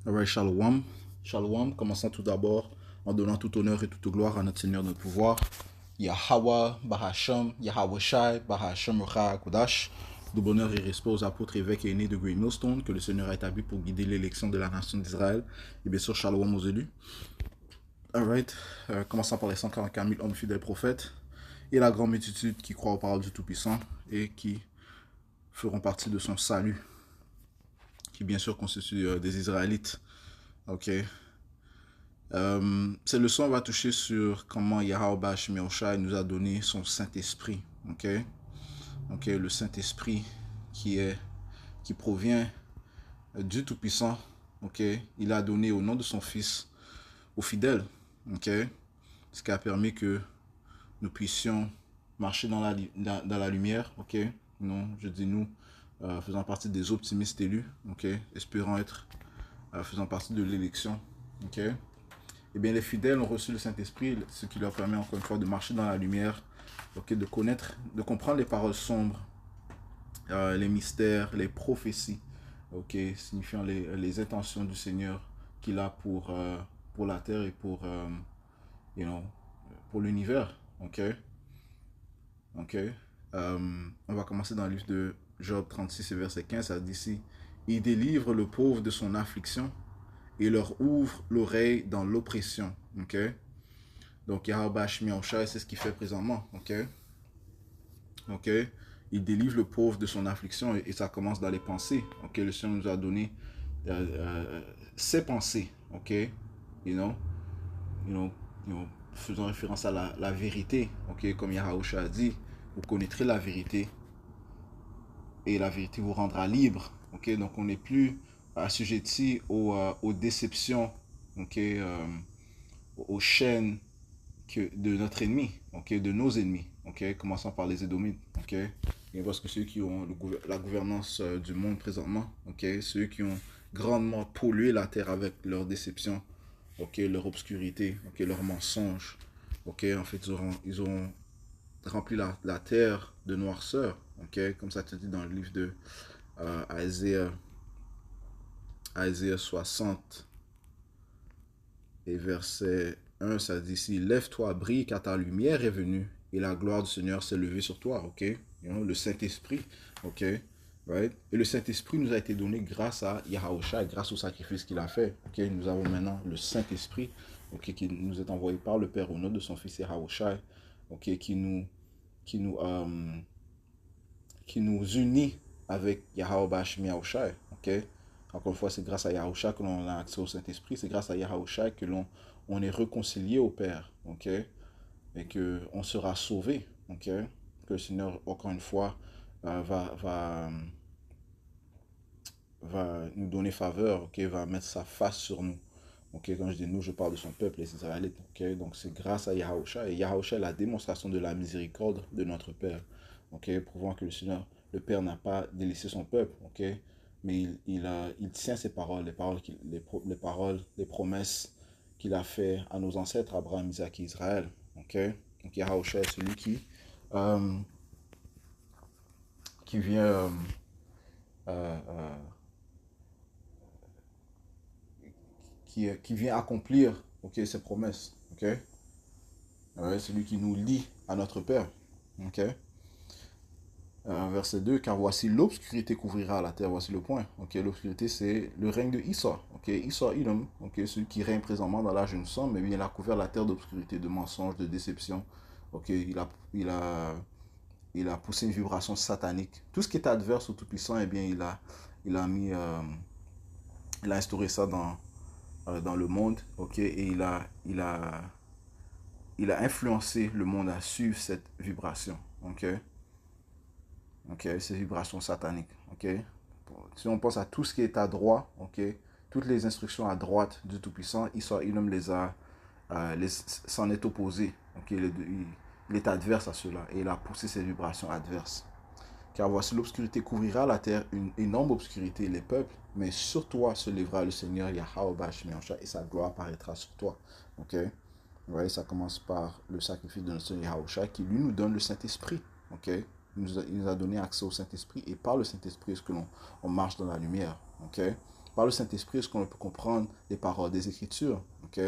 Alright, Shalom. Shalom, commençons tout d'abord en donnant tout honneur et toute gloire à notre Seigneur, notre pouvoir. Yahweh, Bahasham, Yahweh Shai, Bahasham Ra Kodash. Double honneur et respect aux apôtres, évêques et aînés de Great Millstone que le Seigneur a établi pour guider l'élection de la nation d'Israël. Et bien sûr, Shalom aux élus. Alright, commençons par les 144 000 hommes fidèles prophètes et la grande multitude qui croit aux paroles du Tout-Puissant et qui feront partie de son salut, qui bien sûr constitue des Israélites. Ok. Cette leçon va toucher sur comment Yahweh Shai nous a donné son Saint-Esprit. Ok. Ok. Le Saint-Esprit qui provient du Tout-Puissant. Ok. Il a donné au nom de son Fils aux fidèles. Ok. Ce qui a permis que nous puissions marcher dans la lumière. Ok. Non, je dis nous, faisant partie des optimistes élus. Ok. Espérant être, faisant partie de l'élection. Ok. Eh bien, les fidèles ont reçu le Saint-Esprit, ce qui leur permet encore une fois de marcher dans la lumière, okay, de connaître, de comprendre les paroles sombres, les mystères, les prophéties, okay, signifiant les intentions du Seigneur qu'il a pour la terre et pour l'univers. Okay? Okay? On va commencer dans le livre de Job 36 et verset 15, ça dit ici, « Il délivre le pauvre de son affliction et leur ouvre l'oreille dans l'oppression. » Ok. Donc, Yahweh Shai, c'est ce qu'il fait présentement. Ok. Ok. Il délivre le pauvre de son affliction et ça commence dans les pensées. Ok. Le Seigneur nous a donné ses pensées. Ok. You know, you know, you know, faisant référence à la vérité. Ok. Comme Yahweh a dit, vous connaîtrez la vérité et la vérité vous rendra libre. Ok. Donc, on n'est plus assujetti aux déceptions. Ok. Aux chaînes de notre ennemi, okay, de nos ennemis, okay, commençant par les Édomites, okay, et parce que ceux qui ont la gouvernance du monde présentement, okay, ceux qui ont grandement pollué la terre avec leur déception, okay, leur obscurité, okay, leurs mensonges, okay, en fait ils auront rempli la terre de noirceur, okay, comme ça te dit dans le livre de Isaïe 60 et verset 1, ça dit ici, lève-toi, brille, car ta lumière est venue, et la gloire du Seigneur s'est levée sur toi, ok? You know, le Saint-Esprit, ok? Right? Et le Saint-Esprit nous a été donné grâce à Yahweh, grâce au sacrifice qu'il a fait, ok? Nous avons maintenant le Saint-Esprit, ok? Qui nous est envoyé par le Père au nom de son Fils Yahweh, ok? Qui nous unit avec Yahweh Shai, ok? Encore une fois, c'est grâce à Yahusha que l'on a accès au Saint-Esprit. C'est grâce à Yahusha que on est réconcilié au Père. Ok? Et qu'on sera sauvé. Ok? Que le Seigneur, encore une fois, va nous donner faveur. Ok? Va mettre sa face sur nous. Ok? Quand je dis nous, je parle de son peuple, les Israélites. Ok? Donc c'est grâce à Yahusha. Et Yahusha est la démonstration de la miséricorde de notre Père. Ok? Prouvant que le Seigneur, le Père n'a pas délaissé son peuple. Ok? Mais il tient ses paroles, les promesses qu'il a fait à nos ancêtres, Abraham, Isaac et Israël. Okay? Donc Yahusha est celui qui vient euh, euh, qui vient accomplir, okay, ses promesses. Okay? Ouais, celui qui nous lie à notre Père. Okay? Verset 2, car voici l'obscurité couvrira la terre, voici le point. Okay, l'obscurité, c'est le règne de Issa. Okay, Issa Edom, okay, celui qui règne présentement dans l'âge de sang, mais il a couvert la terre d'obscurité, de mensonges, de déception. Okay, il a poussé une vibration satanique. Tout ce qui est adverse au Tout-Puissant, eh bien, il a instauré ça dans le monde, okay, et il a influencé le monde à suivre cette vibration. Okay? Okay, ces vibrations sataniques. Okay? Si on pense à tout ce qui est à droite, okay, toutes les instructions à droite du Tout-Puissant, il s'en est opposé. Okay? Il est adverse à cela et il a poussé ces vibrations adverses. Car voici l'obscurité couvrira la terre, une énorme obscurité, les peuples, mais sur toi se lèvera le Seigneur Yahweh et sa gloire apparaîtra sur toi. Okay? Ouais, ça commence par le sacrifice de notre Seigneur Yahweh qui lui nous donne le Saint-Esprit. Okay? Il nous a donné accès au Saint-Esprit et par le Saint-Esprit est-ce que l'on marche dans la lumière. Okay? Par le Saint-Esprit, est-ce qu'on peut comprendre les paroles des Écritures? Ok?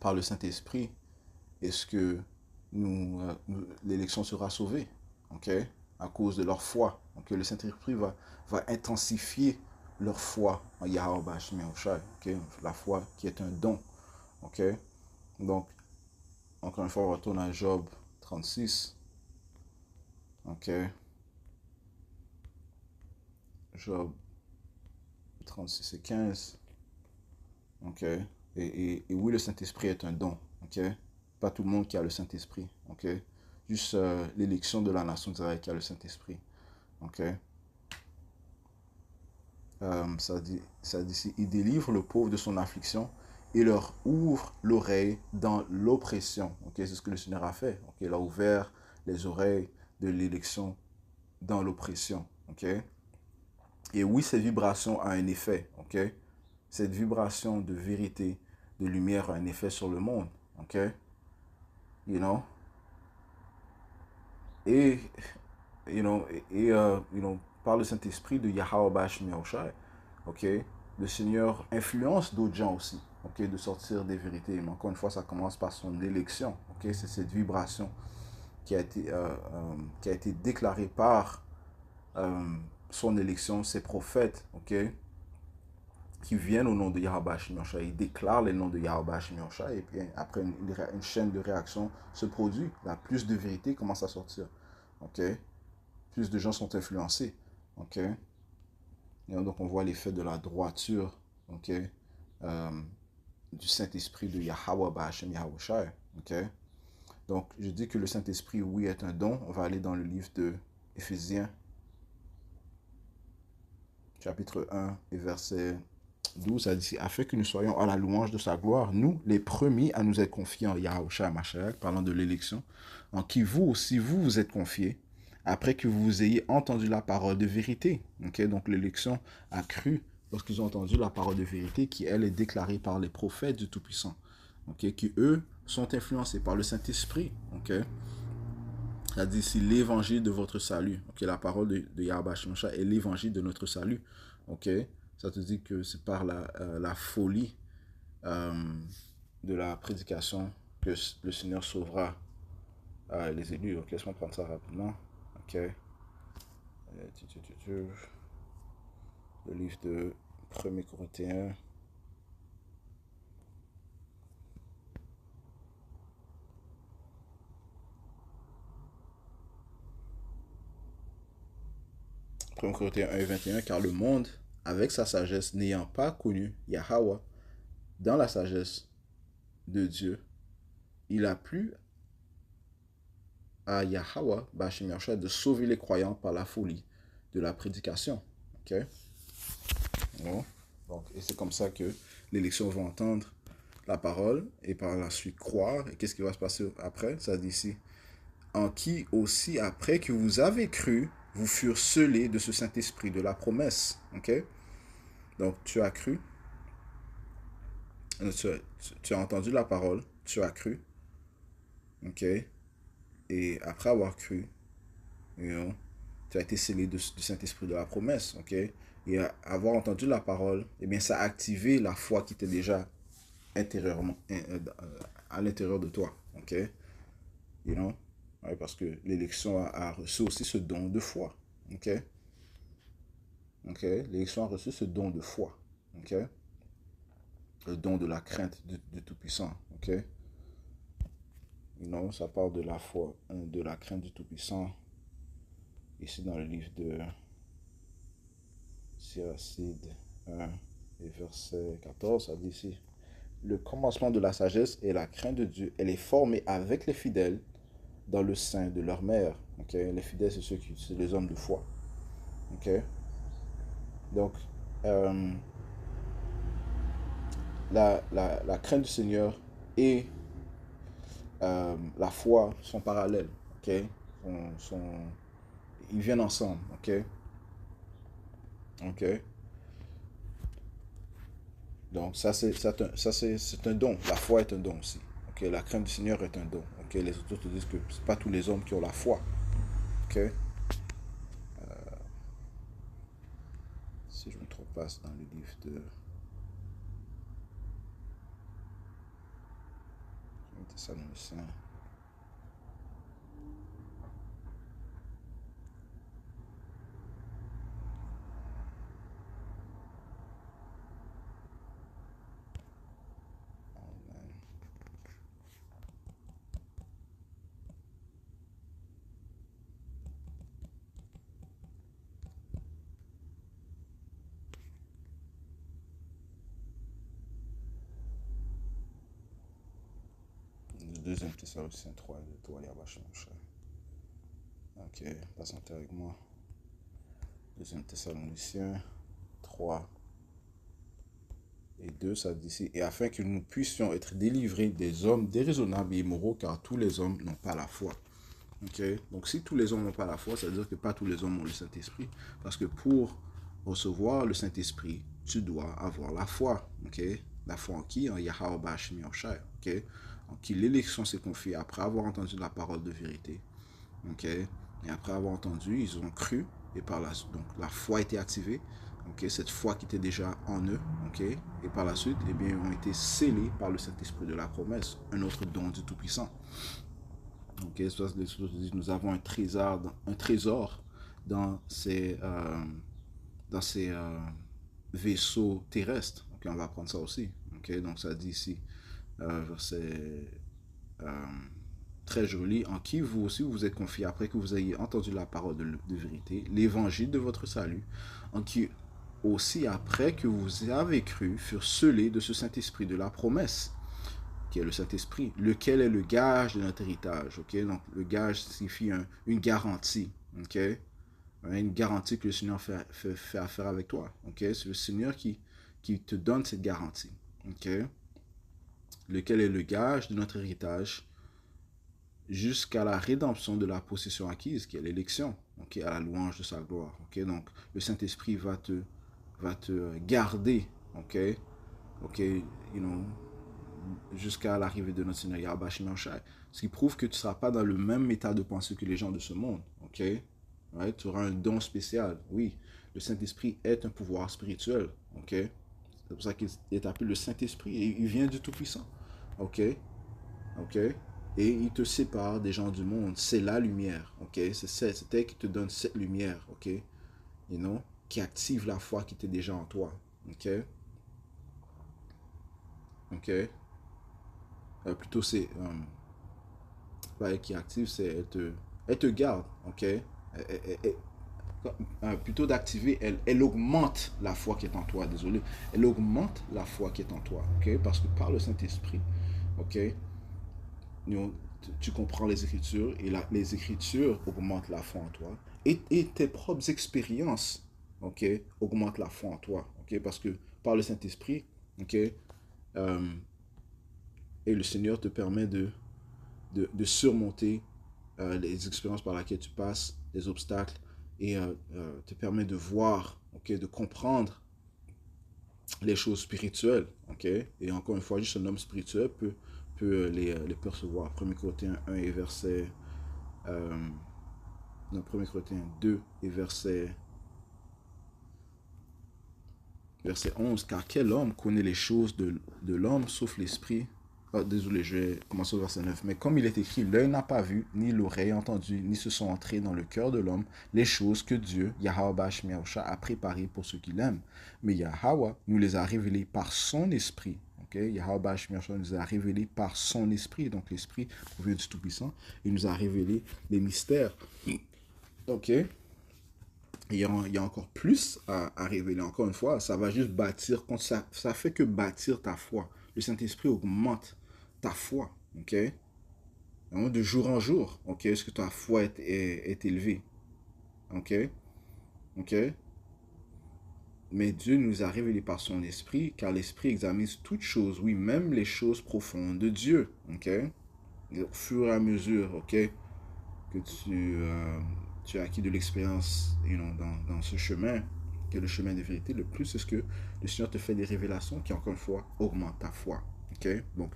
Par le Saint-Esprit, est-ce que l'élection sera sauvée? Ok? À cause de leur foi. Ok? Le Saint-Esprit va intensifier leur foi en Yahweh Bashim Yahushai. Ok? La foi qui est un don. Ok? Donc, encore une fois, on retourne à Job 36. Ok? Job 36 et 15. Ok? Et oui, le Saint-Esprit est un don. Ok? Pas tout le monde qui a le Saint-Esprit. Ok? Juste l'élection de la nation d'Israël qui a le Saint-Esprit. Ok? Ça dit ici, il délivre le pauvre de son affliction et leur ouvre l'oreille dans l'oppression. Ok? C'est ce que le Seigneur a fait. Ok? Il a ouvert les oreilles de l'élection dans l'oppression. Ok? Et oui, cette vibration a un effet. Ok? Cette vibration de vérité, de lumière a un effet sur le monde. Ok? You know? Et, par le Saint-Esprit de Yahweh Bashim Yahushai, ok? Le Seigneur influence d'autres gens aussi, ok? De sortir des vérités. Mais encore une fois, ça commence par son élection. Ok? C'est cette vibration qui a été déclarée par son élection, ses prophètes, ok? Qui viennent au nom de Yahweh Bashim Yahushai. Ils déclarent les noms de Yahweh Bashim Yahushai. Et puis après, une chaîne de réaction se produit. Là, plus de vérité commence à sortir. Ok? Plus de gens sont influencés. Ok? Et donc, on voit l'effet de la droiture. Ok? Du Saint-Esprit de Yahweh Ba'Hashem Yahushai. Ok? Donc, je dis que le Saint-Esprit, oui, est un don. On va aller dans le livre de Éphésiens, chapitre 1 et verset 12. Ça dit, afin que nous soyons à la louange de sa gloire, nous, les premiers à nous être confiés en Yahushua Mashiach, parlant de l'élection, en qui vous aussi, vous êtes confiés, après que vous ayez entendu la parole de vérité. Okay? Donc l'élection a cru lorsqu'ils ont entendu la parole de vérité qui, elle, est déclarée par les prophètes du Tout-Puissant. Okay? Qui, eux, sont influencés par le Saint-Esprit. Okay? Ça dit ici l'évangile de votre salut. Okay? La parole de Yahweh Shemsha est l'évangile de notre salut. Okay? Ça te dit que c'est par la folie de la prédication que le Seigneur sauvera les élus. Donc, laisse-moi prendre ça rapidement. Ok. Le livre de 1er Corinthiens. Corinthiens 1 et 21, car le monde, avec sa sagesse, n'ayant pas connu Yahweh, dans la sagesse de Dieu, il a plu à Yahweh, Bashim Yahushua, de sauver les croyants par la folie de la prédication. Ok? Bon. Donc, et c'est comme ça que l'élection va entendre la parole et par la suite croire. Et qu'est-ce qui va se passer après? Ça dit ici, en qui aussi, après que vous avez cru, vous furent scellés de ce Saint-Esprit de la promesse. Ok? Donc, tu as cru, tu as entendu la parole, tu as cru. Ok? Et après avoir cru, tu as été scellé du Saint-Esprit de la promesse. Ok? Et avoir entendu la parole, eh bien, ça a activé la foi qui était déjà intérieurement, à l'intérieur de toi. Ok? You know? Ouais, parce que l'élection a reçu aussi ce don de foi. Ok? Ok? L'élection a reçu ce don de foi. Ok? Le don de la crainte du Tout-Puissant. Ok? You know, ça parle de la foi, de la crainte du Tout-Puissant. Ici dans le livre de Siracide 1 et verset 14, ça dit ici, le commencement de la sagesse est la crainte de Dieu. Elle est formée avec les fidèles dans le sein de leur mère. Okay? Les fidèles, c'est les hommes de foi. Okay? Donc, la crainte du Seigneur et la foi sont parallèles. Okay? Ils viennent ensemble. Ok? Ok? Donc, ça, c'est un don. La foi est un don aussi. Okay? La crainte du Seigneur est un don. Okay? Les autres te disent que ce n'est pas tous les hommes qui ont la foi. Ok? si je ne me trompe pas, c'est dans le livre de Thessaloniciens. Le deuxième Thessaloniciens 3, le 3, il y a vachement cher. Ok, passons avec moi. Deuxième Thessaloniciens 3 et 2, ça dit ici, et afin que nous puissions être délivrés des hommes déraisonnables et immoraux, car tous les hommes n'ont pas la foi. Ok, donc si tous les hommes n'ont pas la foi, ça veut dire que pas tous les hommes ont le Saint-Esprit, parce que pour recevoir le Saint-Esprit, tu dois avoir la foi. Ok, la foi en qui? En Yahweh Bashmi Oshai. Ok, en qui l'élection s'est confiée après avoir entendu la parole de vérité. Ok, et après avoir entendu, ils ont cru, et par la suite, donc la foi a été activée. Ok, cette foi qui était déjà en eux. Ok, et par la suite, eh bien, ils ont été scellés par le Saint-Esprit de la promesse, un autre don du Tout-Puissant. Ok, nous avons un trésor dans ces vaisseaux terrestres. Ok, on va apprendre ça aussi. Ok, donc ça dit ici, verset euh, très joli, en qui vous aussi vous êtes confiés après que vous ayez entendu la parole de vérité, l'évangile de votre salut, en qui aussi après que vous avez cru, furent scellés de ce Saint-Esprit de la promesse, qui est le Saint-Esprit, lequel est le gage de notre héritage. Ok, donc le gage signifie une garantie. Ok, une garantie que le Seigneur fait affaire avec toi. Ok, c'est le Seigneur qui te donne cette garantie. Ok, lequel est le gage de notre héritage jusqu'à la rédemption de la possession acquise, qui est l'élection, ok, à la louange de sa gloire. Ok, donc le Saint-Esprit va te garder, ok, jusqu'à l'arrivée de notre Seigneur Yahweh Shai. Ce qui prouve que tu ne seras pas dans le même état de pensée que les gens de ce monde. Ok, right? Tu auras un don spécial. Oui, le Saint-Esprit est un pouvoir spirituel. Ok, c'est pour ça qu'il est appelé le Saint-Esprit et il vient du Tout-Puissant. Ok, ok, et il te sépare des gens du monde. C'est la lumière. Ok, c'est elle qui te donne cette lumière. Ok, qui active la foi qui était déjà en toi. Ok, ok. Plutôt c'est pas elle qui active, c'est elle te garde, ok. Plutôt d'activer, elle augmente la foi qui est en toi, désolé. Elle augmente la foi qui est en toi, ok. Parce que par le Saint-Esprit, ok, tu comprends les Écritures et les Écritures augmentent la foi en toi. Et tes propres expériences, ok, augmentent la foi en toi, ok. Parce que par le Saint-Esprit, ok, et le Seigneur te permet de surmonter les expériences par lesquelles tu passes, les obstacles, et te permet de voir, ok, de comprendre les choses spirituelles. Ok, et encore une fois, juste un homme spirituel peut les percevoir. 1 Corinthiens 1 et verset... non, 1 Corinthiens 2 et verset 11. Car quel homme connaît les choses de l'homme sauf l'esprit? Oh, désolé, je vais commencer au verset 9. Mais comme il est écrit, l'œil n'a pas vu, ni l'oreille entendu, ni se sont entrées dans le cœur de l'homme les choses que Dieu, Yahweh Bashmiaosha, a préparées pour ceux qui l'aiment. Mais Yahweh nous les a révélées par son esprit. Okay? Yahweh Bashmiaosha nous a révélées par son esprit. Donc l'esprit provient du Tout-Puissant. Il nous a révélé les mystères. Ok? Il y a encore plus à révéler. Encore une fois, ça va juste bâtir, ça fait que bâtir ta foi. Le Saint-Esprit augmente ta foi, ok? De jour en jour, ok? Est-ce que ta foi est élevée, ok? Ok? Mais Dieu nous a révélé par son esprit, car l'esprit examine toutes choses, oui, même les choses profondes de Dieu, ok? Et au fur et à mesure, ok, que tu as acquis de l'expérience dans ce chemin, qui est le chemin de vérité, le plus c'est ce que le Seigneur te fait des révélations qui, encore une fois, augmentent ta foi. Ok? Donc,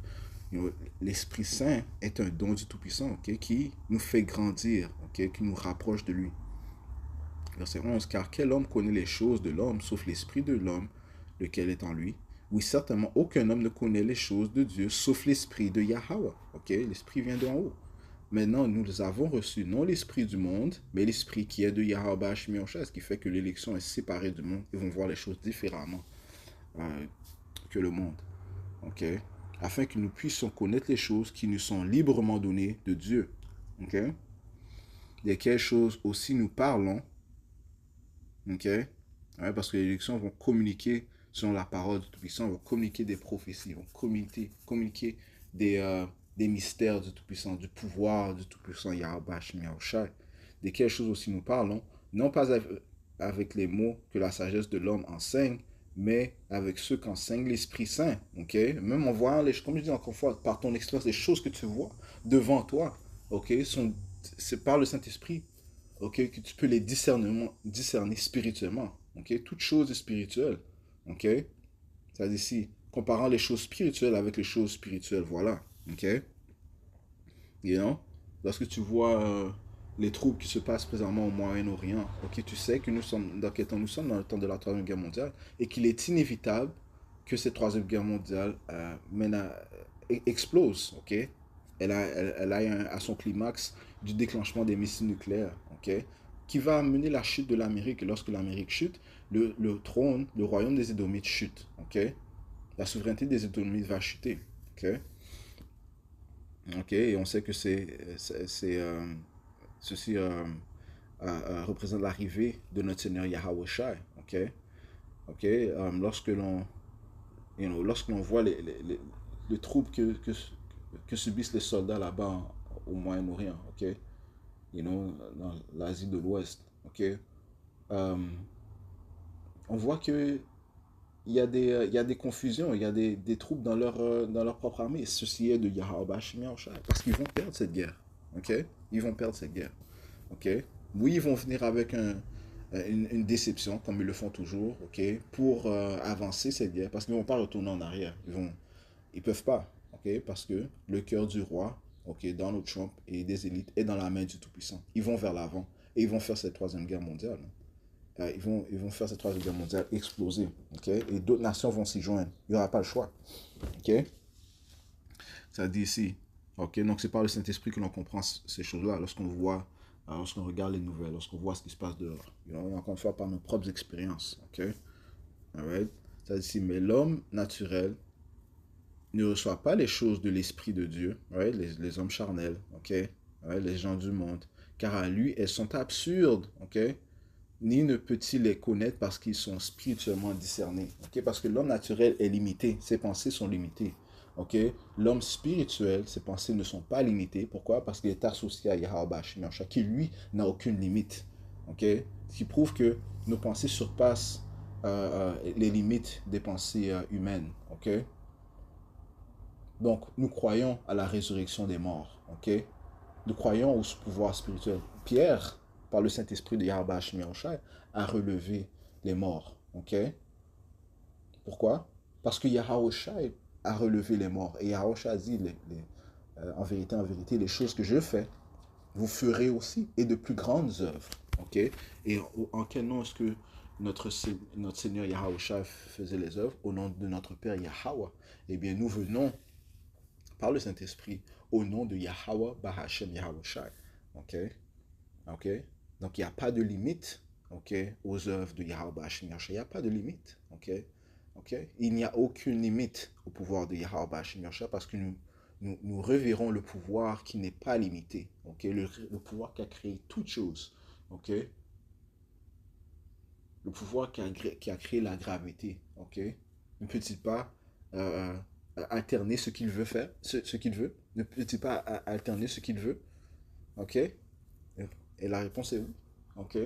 l'Esprit Saint est un don du Tout-Puissant, ok, qui nous fait grandir, ok, qui nous rapproche de lui. Verset 11, car quel homme connaît les choses de l'homme, sauf l'esprit de l'homme, lequel est en lui? Oui, certainement, aucun homme ne connaît les choses de Dieu, sauf l'esprit de Yahweh. Ok, l'esprit vient d'en haut. Maintenant, nous avons reçu non l'esprit du monde, mais l'esprit qui est de Yahweh Shemiosha, ce qui fait que l'élection est séparée du monde. Ils vont voir les choses différemment que le monde. Ok, afin que nous puissions connaître les choses qui nous sont librement données de Dieu. Ok, desquelles choses aussi nous parlons. Ok, ouais, parce que les élections vont communiquer selon la parole du Tout-Puissant, vont communiquer des prophéties, vont communiquer des mystères du Tout-Puissant, du pouvoir du Tout-Puissant Yahweh Shemiyahushai. Desquelles choses aussi nous parlons, non pas avec les mots que la sagesse de l'homme enseigne, mais avec ceux qu'enseigne l'Esprit Saint. Ok, même en voyant les choses, comme je dis encore une fois, par ton expérience, les choses que tu vois devant toi, ok, c'est par le Saint-Esprit, ok, que tu peux les discerner spirituellement. Ok, toute chose est spirituelle. Ok, c'est-à-dire ici, comparant les choses spirituelles avec les choses spirituelles, voilà. Ok, you know? Lorsque tu vois les troubles qui se passent présentement au Moyen-Orient, ok, tu sais que nous sommes dans quel temps nous sommes, dans le temps de la Troisième Guerre mondiale, et qu'il est inévitable que cette Troisième Guerre mondiale explose, ok? Elle a à son climax du déclenchement des missiles nucléaires, ok? Qui va amener la chute de l'Amérique. Et lorsque l'Amérique chute, le trône, le royaume des Édomites chute, ok? La souveraineté des Édomites va chuter, ok? Ok, et on sait que ceci représente l'arrivée de notre Seigneur Yahweh Shai, ok? Ok, lorsque l'on voit les troubles que subissent les soldats là-bas au Moyen-Orient, ok? Dans l'Asie de l'Ouest, ok? On voit que il y a des confusions, il y a des troubles dans leur propre armée. Ceci est de Yahweh Shemiyahushai, parce qu'ils vont perdre cette guerre, ok? Ils vont perdre cette guerre, ok? Oui, ils vont venir avec une déception, comme ils le font toujours, ok? Pour avancer cette guerre, parce qu'ils ne vont pas retourner en arrière. Ils peuvent pas, ok? Parce que le cœur du roi, ok, Donald Trump et des élites est dans la main du Tout-Puissant. Ils vont vers l'avant et ils vont faire cette troisième guerre mondiale. Ils vont faire cette troisième guerre mondiale exploser, ok? Et d'autres nations vont s'y joindre. Il n'y aura pas le choix, ok? Ça dit ici, ok? Donc c'est par le Saint-Esprit que l'on comprend ces choses-là lorsqu'on voit, lorsqu'on regarde les nouvelles, lorsqu'on voit ce qui se passe dehors. Et encore une fois, par nos propres expériences, ok? Alright? Ça dit ici, mais l'homme naturel ne reçoit pas les choses de l'Esprit de Dieu, right? Les hommes charnels, ok? Right? Les gens du monde, car à lui, elles sont absurdes, ok? Ni ne peut-il les connaître parce qu'ils sont spirituellement discernés, ok? Parce que l'homme naturel est limité, ses pensées sont limitées, ok? L'homme spirituel, ses pensées ne sont pas limitées. Pourquoi? Parce qu'il est associé à Yahweh Shemiyahushai, qui lui n'a aucune limite, ok? Ce qui prouve que nos pensées surpassent les limites des pensées humaines, ok? Donc, nous croyons à la résurrection des morts, ok? Nous croyons au pouvoir spirituel. Pierre, par le Saint-Esprit de Yahweh Shemiyahushai, a relevé les morts, ok? Pourquoi? Parce que Yahweh a relevé les morts. Et Yahweh a dit, en vérité, les choses que je fais, vous ferez aussi, et de plus grandes œuvres, ok? Et en quel nom est-ce que notre Seigneur Yahweh faisait les œuvres? Au nom de notre Père Yahweh. Eh bien, nous venons par le Saint-Esprit au nom de Yahweh Bahashem Yahweh Shai. Ok? Ok? Donc il n'y a pas de limite, ok, aux œuvres de Yahweh Bahashem Yahweh Shai. Il n'y a pas de limite. Ok? Ok? Il n'y a aucune limite au pouvoir de Yahweh Bahashem Yahweh Shai parce que nous reverrons le pouvoir qui n'est pas limité. Ok? Le pouvoir qui a créé toutes choses. Ok? Le pouvoir qui a créé la gravité. Ok? Ne peut-il pas alterner ce qu'il veut faire, ce qu'il veut? Ne peut-il pas alterner ce qu'il veut? Ok? Et la réponse est oui. Ok?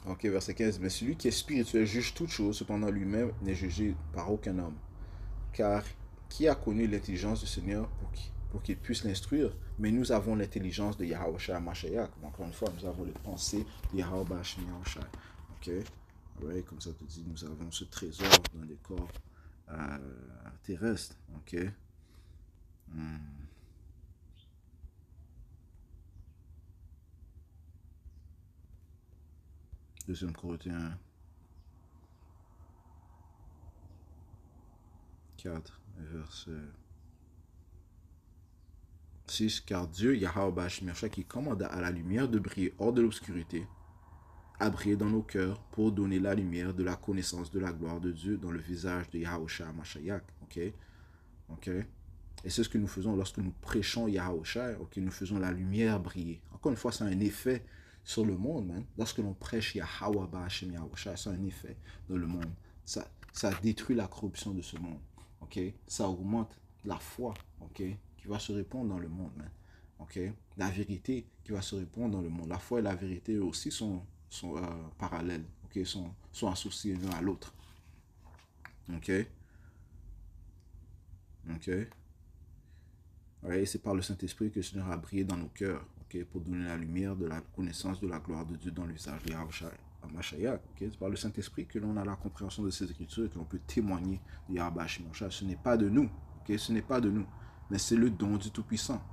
Ok, verset 15. Mais celui qui est spirituel juge toutes choses, cependant lui-même n'est jugé par aucun homme. Car qui a connu l'intelligence du Seigneur pour qu'il puisse l'instruire? Mais nous avons l'intelligence de Yahweh Shai Mashiach. Encore une fois, nous avons les pensées de Yahweh Shai. Ok? Ouais, comme ça te dit, nous avons ce trésor dans les corps terrestres. Ok? Hmm. Deuxième Corinthiens 4, verset 6. Car Dieu, Yahweh Bashmircha, qui commanda à la lumière de briller hors de l'obscurité, a brillé dans nos cœurs pour donner la lumière de la connaissance de la gloire de Dieu dans le visage de Yahushua Mashiach. Ok? Ok? Et c'est ce que nous faisons lorsque nous prêchons Yahushua. Ok? Nous faisons la lumière briller. Encore une fois, c'est un effet sur le monde, man. Lorsque l'on prêche Yahweh Bashim Yahushua, c'est un effet dans le monde. Ça détruit la corruption de ce monde. Ok? Ça augmente la foi, ok, qui va se répandre dans le monde, man. Ok? La vérité qui va se répandre dans le monde. La foi et la vérité aussi sont parallèles, ok, sont associés l'un à l'autre. Ok? Ok? Ouais, c'est par le Saint-Esprit que le Seigneur a brillé dans nos cœurs, ok, pour donner la lumière de la connaissance de la gloire de Dieu dans le visage de Yahushua Mashiach. Okay? C'est par le Saint-Esprit que l'on a la compréhension de ces Écritures et que l'on peut témoigner de Yahushua Mashiach. Ce n'est pas de nous, ok, ce n'est pas de nous, mais c'est le don du Tout-Puissant.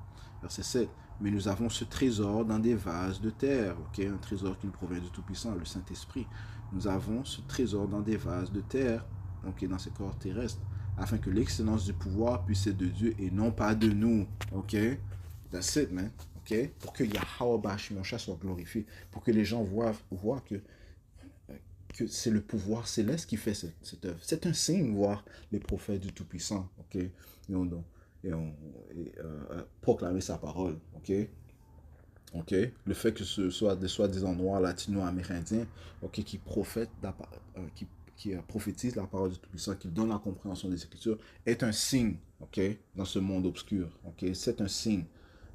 Verset 7. Mais nous avons ce trésor dans des vases de terre, ok, un trésor qui nous provient du Tout-Puissant, le Saint-Esprit. Nous avons ce trésor dans des vases de terre, ok, dans ces corps terrestres, afin que l'excellence du pouvoir puisse être de Dieu et non pas de nous. Ok? That's it, man. Ok? Pour que Yahweh Bashimosha soit glorifié. Pour que les gens voient que c'est le pouvoir céleste qui fait cette œuvre. C'est un signe, voir les prophètes du Tout-Puissant. Ok? Proclamer sa parole. Ok? Ok? Le fait que ce soit des soi-disant noirs, latino-amérindiens, ok, qui prophétise la parole du Tout-Puissant, qui donne la compréhension des Écritures, est un signe, ok, dans ce monde obscur, ok, c'est un signe,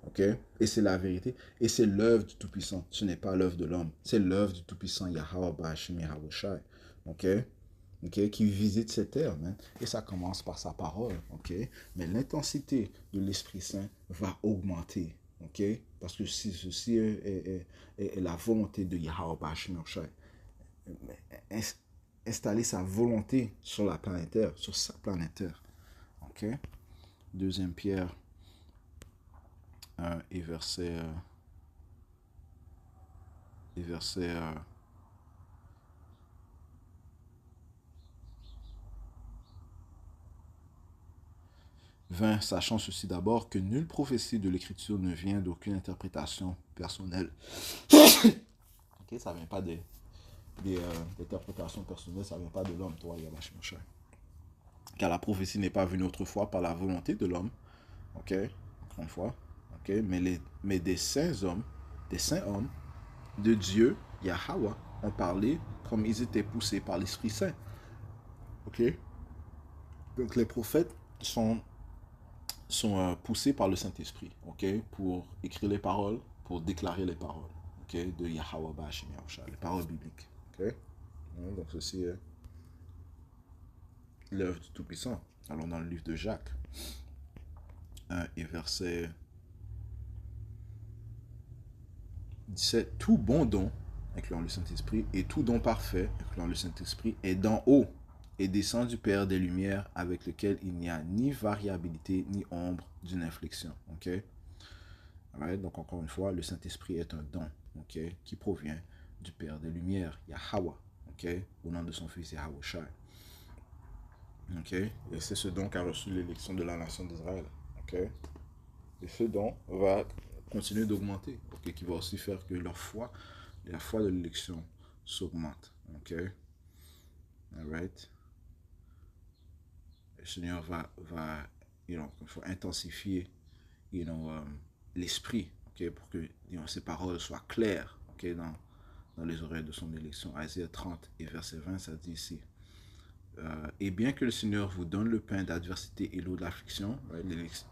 ok, et c'est la vérité, et c'est l'œuvre du Tout-Puissant, ce n'est pas l'œuvre de l'homme, c'est l'œuvre du Tout-Puissant, Yahweh Bashim Yahushai, ok, ok, qui visite cette terre, man. Et ça commence par sa parole, ok, mais l'intensité de l'Esprit Saint va augmenter, ok, parce que si ceci est la volonté de Yahweh Bashim Yahushai, installer sa volonté sur la planète Terre, sur sa planète Terre. Ok? Deuxième Pierre 1 et verset 20, sachant ceci d'abord, que nulle prophétie de l'Écriture ne vient d'aucune interprétation personnelle. Ok, ça ne vient pas des interprétations personnelles, ça ne vient pas de l'homme, toi, Yabash Moshe. Car la prophétie n'est pas venue autrefois par la volonté de l'homme, ok, encore une fois, ok, mais des saints hommes de Dieu, Yahweh, ont parlé comme ils étaient poussés par l'Esprit Saint. Ok? Donc les prophètes sont poussés par le Saint-Esprit, ok, pour écrire les paroles, pour déclarer les paroles, ok, de Yahweh Bashim Yahushua, les paroles bibliques, ok. Donc ceci est l'œuvre du Tout-Puissant. Allons dans le livre de Jacques 1 et verset 17. Tout bon don, incluant le Saint-Esprit, et tout don parfait, incluant le Saint-Esprit, est d'en haut et descend du Père des Lumières, avec lequel il n'y a ni variabilité ni ombre d'une inflexion. Ok? Right? Donc encore une fois, le Saint-Esprit est un don, ok, qui provient du Père des Lumières, Yahweh, ok, au nom de son Fils Yahushua. Ok? Et c'est ce don qu'a reçu l'élection de la nation d'Israël. Ok? Et ce don va continuer d'augmenter, ok, qui va aussi faire que la foi de l'élection s'augmente. Ok? Alright? Le Seigneur va intensifier, l'esprit, ok, pour que ces paroles soient claires, ok, dans les oreilles de son élection. Isaïe 30 et verset 20, ça dit ici. Et bien que le Seigneur vous donne le pain d'adversité et l'eau de l'affliction, right,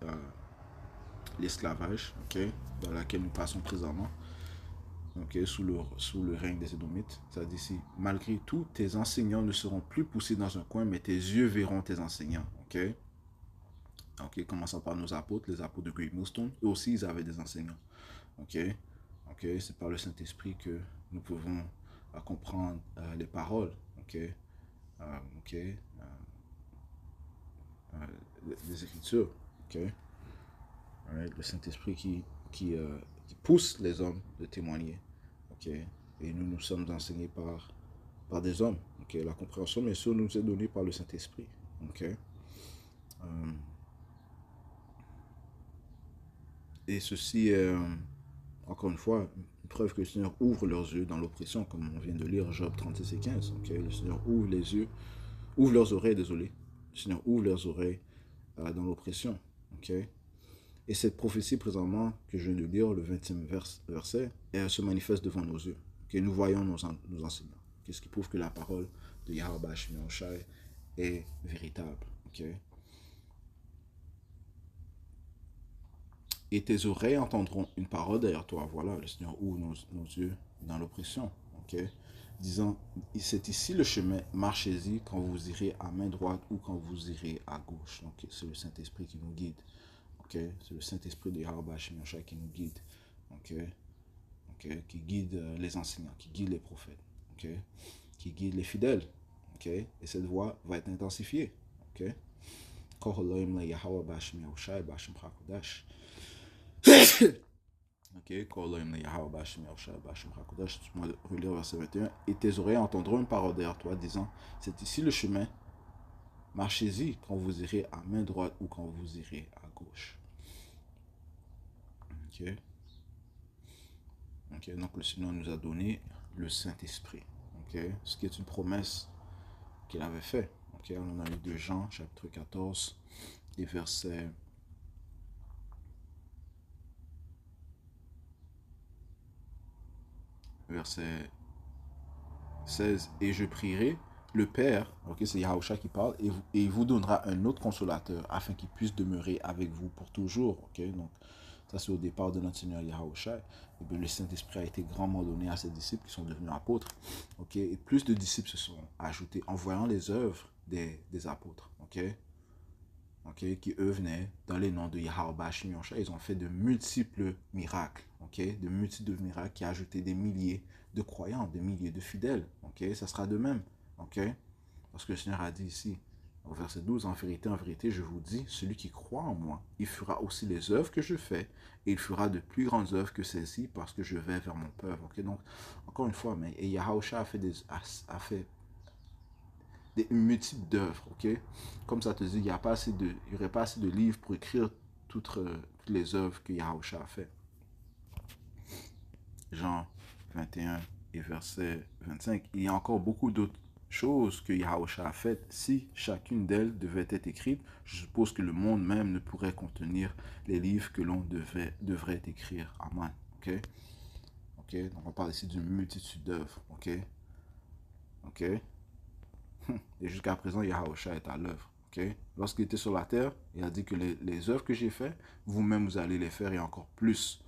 l'esclavage, ok, dans laquelle nous passons présentement, ok, sous le règne des Édomites, ça dit ici, malgré tout, tes enseignants ne seront plus poussés dans un coin, mais tes yeux verront tes enseignants, ok. Ok, commençant par nos apôtres, les apôtres de Great Millstone, eux aussi ils avaient des enseignants, ok. Ok, c'est par le Saint-Esprit que nous pouvons comprendre les paroles, ok, ok, les Écritures, ok. Right? Le Saint-Esprit qui pousse les hommes de témoigner, ok, Et nous sommes enseignés par des hommes. Ok, la compréhension, bien sûr, nous est donnée par le Saint-Esprit. Ok. Et ceci est, encore une fois, une preuve que le Seigneur ouvre leurs yeux dans l'oppression, comme on vient de lire Job 36 et 15. Ok, le Seigneur ouvre les yeux, ouvre leurs oreilles, désolé. Le Seigneur ouvre leurs oreilles dans l'oppression. Ok. Et cette prophétie, présentement, que je viens de lire, le 20e verset, elle se manifeste devant nos yeux. Okay? Nous voyons nos enseignants. Qu'est-ce qui prouve que la parole de Yahweh Hashem Yahushai est véritable. Okay? Et tes oreilles entendront une parole derrière toi. Voilà, le Seigneur ouvre nos yeux dans l'oppression. Okay? Disant, c'est ici le chemin, marchez-y quand vous irez à main droite ou quand vous irez à gauche. Donc, c'est le Saint-Esprit qui nous guide. Okay? C'est le Saint-Esprit de Yahweh Hashem Yahushai qui nous guide. Okay? Okay? Qui guide les enseignants, qui guide les prophètes. Okay? Qui guide les fidèles. Okay? Et cette voix va être intensifiée. Okay? Ok, moi relire verset 21. Et tes oreilles entendront une parole derrière toi disant, c'est ici le chemin, marchez-y quand vous irez à main droite ou quand vous irez à gauche. Ok. Ok, donc le Seigneur nous a donné le Saint-Esprit. Ok, ce qui est une promesse qu'il avait fait. Ok, on a lu de Jean, chapitre 14, et verset 16. Et je prierai le Père, ok, c'est Yahusha qui parle, et il vous donnera un autre consolateur afin qu'il puisse demeurer avec vous pour toujours. Ok, donc ça c'est au départ de notre Seigneur Yahusha. Et bien, le Saint-Esprit a été grandement donné à ses disciples qui sont devenus apôtres. Ok, et plus de disciples se sont ajoutés en voyant les œuvres des apôtres. Ok, okay, qui eux venaient dans les noms de Yahweh Hashem Yahushua. Ils ont fait de multiples miracles, okay, de multiples miracles qui ont ajouté des milliers de croyants, des milliers de fidèles. Okay, ça sera de même. Okay, parce que le Seigneur a dit ici, au verset 12, en vérité, je vous dis, celui qui croit en moi, il fera aussi les œuvres que je fais, et il fera de plus grandes œuvres que celles-ci, parce que je vais vers mon Père. Okay, donc, encore une fois, mais Yahusha a fait des multiples d'œuvres, ok? Comme ça te dit, il n'y aurait pas assez de livres pour écrire toutes les œuvres que Yahusha a fait. Jean 21 et verset 25. Il y a encore beaucoup d'autres choses que Yahusha a faites. Si chacune d'elles devait être écrite, je suppose que le monde même ne pourrait contenir les livres que l'on devrait écrire à main, ok? Ok, donc on parle ici d'une multitude d'œuvres, ok? Ok? Et jusqu'à présent, Yahusha est à l'œuvre. Okay? Lorsqu'il était sur la terre, il a dit que les œuvres que j'ai faites, vous-même, vous allez les faire et encore plus.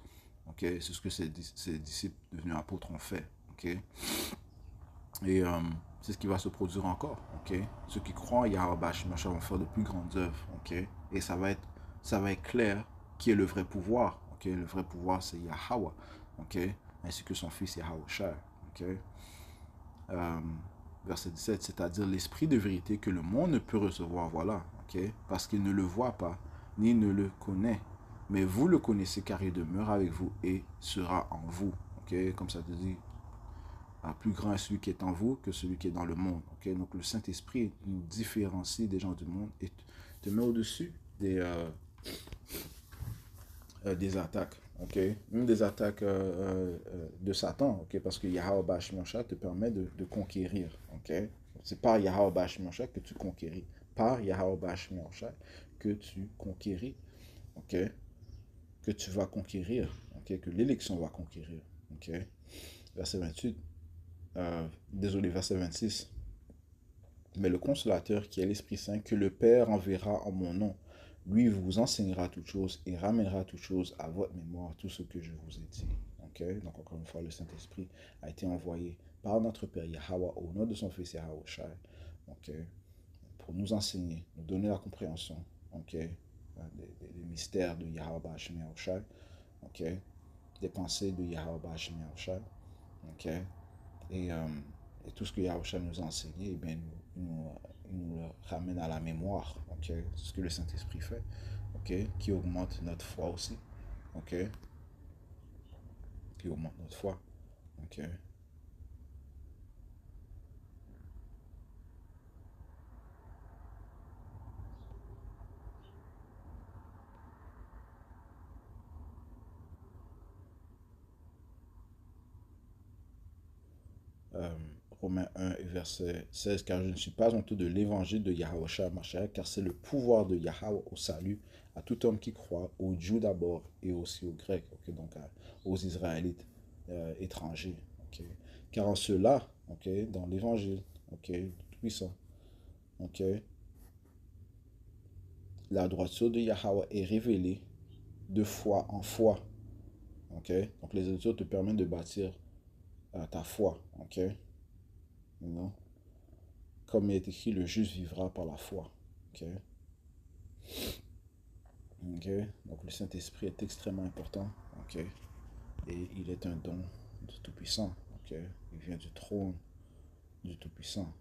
Okay? C'est ce que ses disciples devenus apôtres ont fait. Okay? Et c'est ce qui va se produire encore. Okay? Ceux qui croient en Yahweh vont faire de plus grandes œuvres. Okay? Et ça va être clair qui est le vrai pouvoir. Okay? Le vrai pouvoir, c'est Yahweh. Okay? Ainsi que son fils Yahusha. Okay? Verset 17, c'est-à-dire l'esprit de vérité que le monde ne peut recevoir, voilà, ok, parce qu'il ne le voit pas, ni ne le connaît. Mais vous le connaissez car il demeure avec vous et sera en vous, ok, comme ça te dit, plus grand est celui qui est en vous que celui qui est dans le monde, ok. Donc le Saint-Esprit nous différencie des gens du monde et te met au-dessus des attaques, ok, même des attaques de Satan, ok, parce que Yahweh Hashem Yahushua te permet de conquérir, ok. C'est par Yahweh Hashem Yahushua que tu conquéris, par Yahweh Hashem Yahushua que tu conquéris, ok, que tu vas conquérir, ok, que l'élection va conquérir, ok. Verset 28, désolé, verset 26. Mais le consolateur qui est l'Esprit Saint que le Père enverra en mon nom, lui vous enseignera toutes choses et ramènera toutes choses à votre mémoire, tout ce que je vous ai dit. Okay? Donc encore une fois, le Saint-Esprit a été envoyé par notre Père Yahweh au nom de son Fils Yahushua, okay? Pour nous enseigner, nous donner la compréhension, okay? Des mystères de Yahweh Hashem Yahushua, okay? Des pensées de Yahweh Hashem Yahushua, okay? Et tout ce que Yahushua nous a enseigné, eh bien, nous le ramène à la mémoire. Okay? C'est ce que le Saint-Esprit fait, okay? Qui augmente notre foi aussi. Okay? Qui augmente notre foi. Okay? Romains 1 et verset 16, car je ne suis pas honteux de l'évangile de Yahushua Mashiach, car c'est le pouvoir de Yahweh au salut à tout homme qui croit, aux Juifs d'abord et aussi aux Grecs, donc aux Israélites étrangers. Car en cela, dans l'évangile, tout-puissant, la droiture de Yahweh est révélée de foi en foi. Donc les Écritures te permettent de bâtir ta foi. You Comme il est écrit, le juste vivra par la foi. Donc le Saint-Esprit est extrêmement important. Et il est un don du Tout-Puissant. Il vient du trône du Tout-Puissant.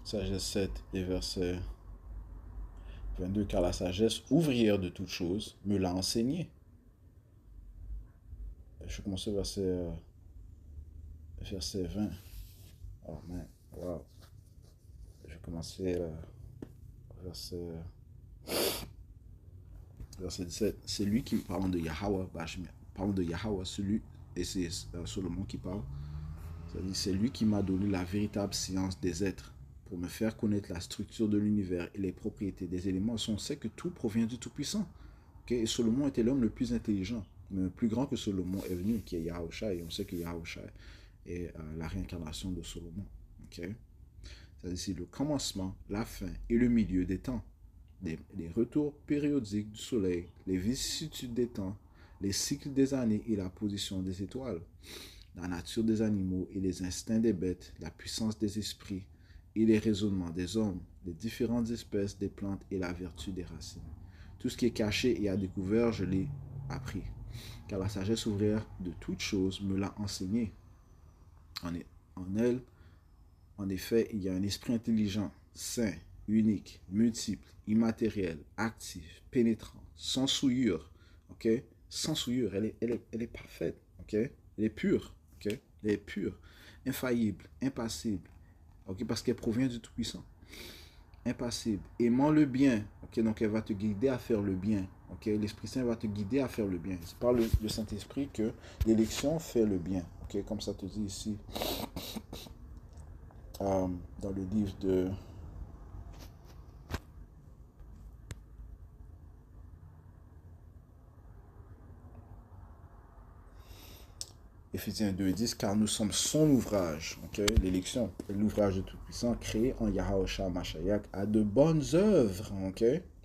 Sagesse 7 et verset 22, car la sagesse ouvrière de toutes choses me l'a enseigné. Je commence au verset 20. Oh man, wow. Je commençais verset 17. C'est lui qui, parlant de Yahweh, parlant de Yahweh, celui, et c'est Solomon qui parle, c'est lui qui m'a donné la véritable science des êtres pour me faire connaître la structure de l'univers et les propriétés des éléments. On sait que tout provient du Tout-Puissant. Et Solomon était l'homme le plus intelligent, mais le plus grand que Solomon est venu, qui est Yahushua, et on sait que Yahushua est la réincarnation de Solomon. C'est-à-dire c'est le commencement, la fin et le milieu des temps, les retours périodiques du soleil, les vicissitudes des temps, les cycles des années et la position des étoiles, la nature des animaux et les instincts des bêtes, la puissance des esprits et les raisonnements des hommes, les différentes espèces des plantes et la vertu des racines. Tout ce qui est caché et à découvert, je l'ai appris, car la sagesse ouvrière de toutes choses me l'a enseigné. En elle, en effet, il y a un esprit intelligent, saint, unique, multiple, immatériel, actif, pénétrant, sans souillure. Sans souillure, elle est parfaite. Elle est pure. Elle est pure, infaillible, impassible. Parce qu'elle provient du Tout-Puissant. Impassible, aimant le bien. Donc elle va te guider à faire le bien. L'Esprit Saint va te guider à faire le bien. C'est par le Saint-Esprit que l'élection fait le bien. Comme ça te dit ici dans le livre de Éphésiens 2 et 10, car nous sommes son ouvrage, l'élection, l'ouvrage de Tout-Puissant, créé en Yahushua Mashiach, à de bonnes œuvres,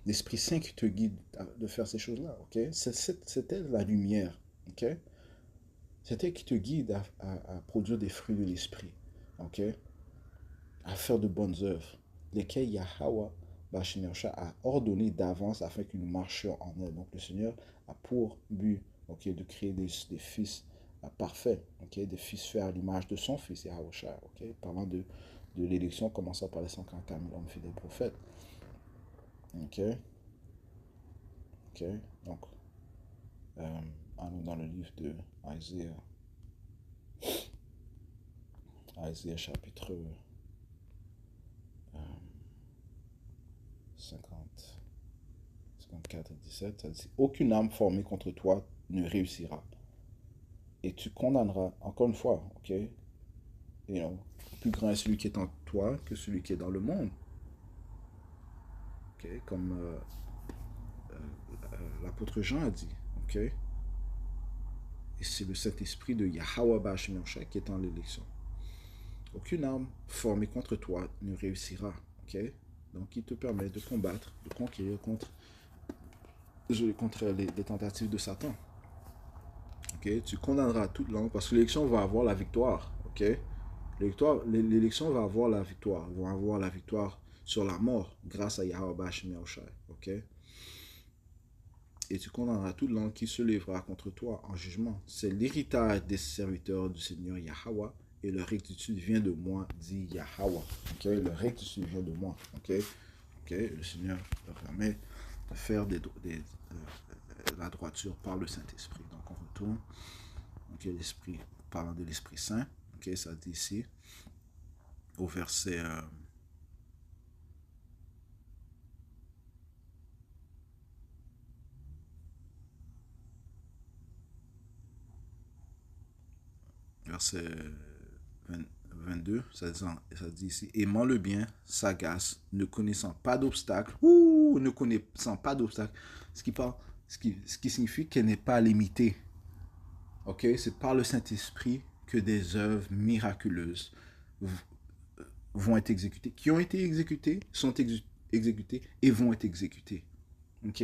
l'Esprit Saint qui te guide de faire ces choses-là, c'est elle la lumière, c'est elle qui te guide à produire des fruits de l'Esprit, à faire de bonnes œuvres, lesquelles Yahweh a ordonné d'avance afin que nous marchions en elle. Donc le Seigneur a pour but de créer des fils parfaits, des fils faits à l'image de son fils Yahushua, parlant de l'élection commençant par les 144 000 hommes fidèles prophètes. Donc allons dans le livre de Isaïe chapitre 54 et 17, ça dit, aucune âme formée contre toi ne réussira. Et tu condamneras, encore une fois, plus grand est celui qui est en toi que celui qui est dans le monde. Comme l'apôtre Jean a dit. Et c'est le Saint-Esprit de Yahweh Bashimosha qui est en l'élection. Aucune âme formée contre toi ne réussira. Donc il te permet de combattre, de conquérir contre les tentatives de Satan. Tu condamneras toute langue parce que l'élection va avoir la victoire. L'élection va avoir la victoire. Ils vont avoir la victoire sur la mort grâce à Yahweh Bashim Yahushai. Et tu condamneras toute langue qui se lèvera contre toi en jugement. C'est l'héritage des serviteurs du Seigneur Yahweh et leur rectitude vient de moi, dit Yahweh. Leur rectitude vient de moi. Le Seigneur leur permet de faire la droiture par le Saint-Esprit. Donc on retourne. Ok, l'Esprit, parlant de l'Esprit Saint. Ok, ça dit ici, au verset... verset 22, ça dit ici, aimant le bien, sagace, ne connaissant pas d'obstacle, ne connaissant pas d'obstacle, ce qui signifie qu'elle n'est pas limitée. Ok, c'est par le Saint-Esprit que des œuvres miraculeuses vont être exécutées, qui ont été exécutées, sont exécutées et vont être exécutées. Ok,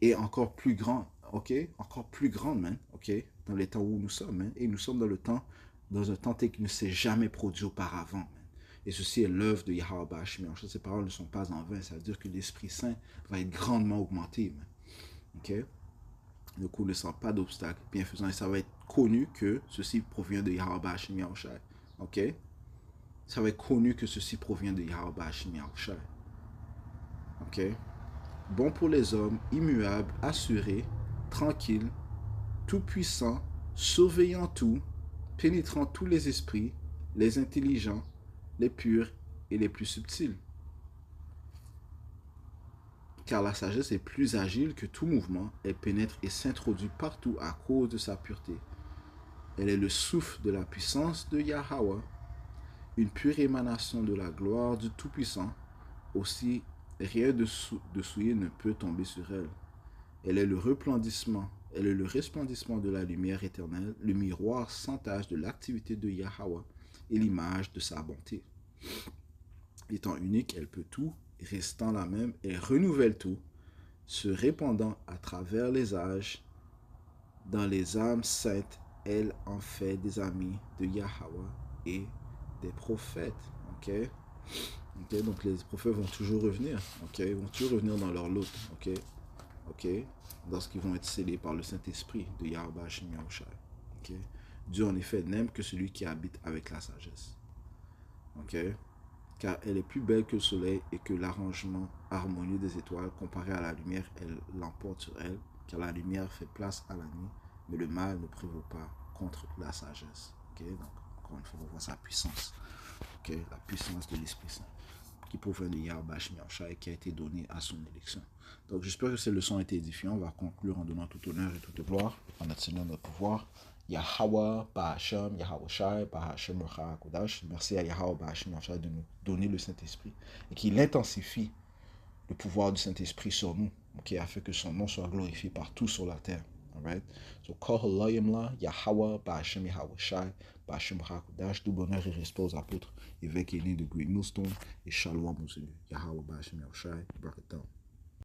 et encore plus grand, ok, encore plus grande, man, ok, dans les temps où nous sommes, man, et nous sommes dans un temps qui ne s'est jamais produit auparavant, man. Et ceci est l'œuvre de Yahweh Bashmi. Ces paroles ne sont pas en vain, ça veut dire que l'Esprit Saint va être grandement augmenté, man. Ok, le coup ne sent pas d'obstacle, bien faisant, et ça va être connu que ceci provient de Yahweh Bashmi. Ok, ça va être connu que ceci provient de Yahweh Bashmi. Ok, bon pour les hommes, immuable, assuré, tranquille, tout-puissant, surveillant tout, pénétrant tous les esprits, les intelligents, les purs et les plus subtils. Car la sagesse est plus agile que tout mouvement, elle pénètre et s'introduit partout à cause de sa pureté. Elle est le souffle de la puissance de Yahweh, une pure émanation de la gloire du Tout-Puissant. Aussi, rien de souillé ne peut tomber sur elle. Elle est le resplendissement de la lumière éternelle, le miroir sans tache de l'activité de Yahweh et l'image de sa bonté. Étant unique, elle peut tout, restant la même, elle renouvelle tout, se répandant à travers les âges. Dans les âmes saintes, elle en fait des amis de Yahweh et des prophètes. Ok, donc les prophètes vont toujours revenir. Ok, ils vont toujours revenir dans leur lot. Ok, lorsqu'ils vont être scellés par le Saint-Esprit de Yahweh Hashem Yahushai. Ok, Dieu en effet n'aime que celui qui habite avec la sagesse. Ok, car elle est plus belle que le soleil et que l'arrangement harmonieux des étoiles comparé à la lumière, elle l'emporte sur elle, car la lumière fait place à la nuit, mais le mal ne prévaut pas contre la sagesse. Ok, donc encore une fois, on voit sa puissance. Ok, la puissance de l'Esprit Saint qui provient de Yahweh Hashem Yahushai et qui a été donnée à son élection. Donc j'espère que ces leçons ont été édifiantes. On va conclure en donnant tout honneur et toute gloire à notre Seigneur, notre pouvoir. Yahweh, Bahashem, Yahweh Shai, Bahashem Racha Kodash. Merci à Yahweh Bahashem Yahushai de nous donner le Saint-Esprit et qu'il intensifie le pouvoir du Saint-Esprit sur nous, okay, afin que son nom soit glorifié partout sur la terre. Alright? So, Kohalayimla, Yahweh, Bahashem Yahweh Shai, Bahashem Racha Kodash. Tout bonheur et respect aux apôtres, évêques et nés de Great Millstone et Shalom aux élus. Yahweh Bahashem Yahushai, Brakatam.